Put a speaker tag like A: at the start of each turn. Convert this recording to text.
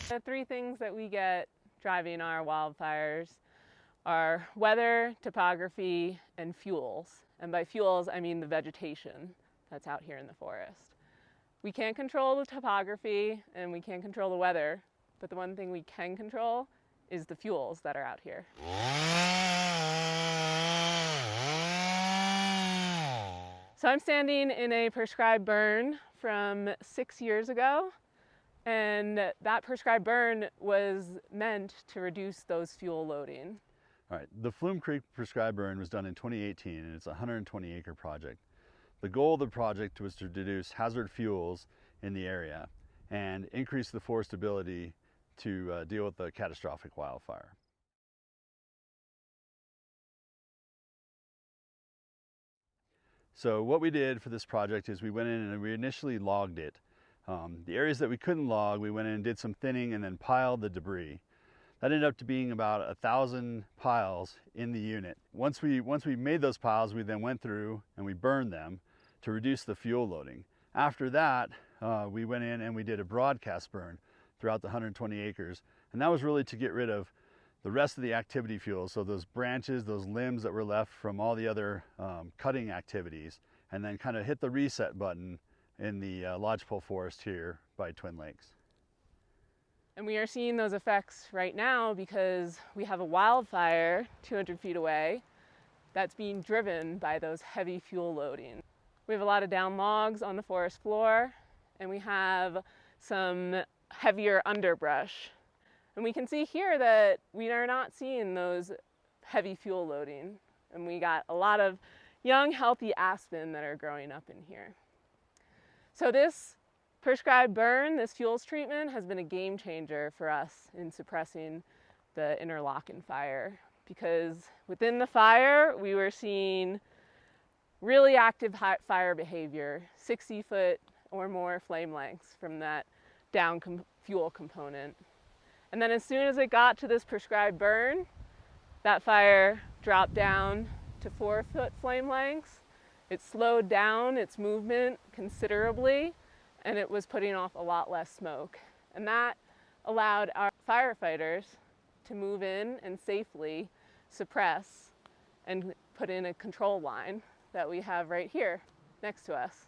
A: The three things that we get driving our wildfires are weather, topography, and fuels. And by fuels, I mean the vegetation that's out here in the forest. We can't control the topography and we can't control the weather, but the one thing we can control is the fuels that are out here. So I'm standing in a prescribed burn from 6 years ago, and that prescribed burn was meant to reduce those fuel loading.
B: All right, the Flume Creek Prescribed Burn was done in 2018, and it's a 120-acre project. The goal of the project was to reduce hazard fuels in the area and increase the forest ability to deal with the catastrophic wildfire. So what we did for this project is we went in and we initially logged it. The areas that we couldn't log, we went in and did some thinning and then piled the debris. That ended up being about 1,000 piles in the unit. Once we made those piles, we then went through and we burned them to reduce the fuel loading. After that, we went in and we did a broadcast burn throughout the 120 acres. And that was really to get rid of the rest of the activity fuels, so those branches, those limbs that were left from all the other cutting activities, and then kind of hit the reset button in the lodgepole forest here by Twin Lakes.
A: And we are seeing those effects right now because we have a wildfire 200 feet away that's being driven by those heavy fuel loading. We have a lot of down logs on the forest floor, and we have some heavier underbrush. And we can see here that we are not seeing those heavy fuel loading. And we got a lot of young, healthy aspen that are growing up in here. So this prescribed burn, this fuels treatment, has been a game changer for us in suppressing the Interlaken fire, because within the fire we were seeing really active fire behavior, 60-foot or more flame lengths from that down fuel component. And then as soon as it got to this prescribed burn, that fire dropped down to 4-foot flame lengths. It slowed down its movement considerably, and it was putting off a lot less smoke. And that allowed our firefighters to move in and safely suppress and put in a control line that we have right here next to us.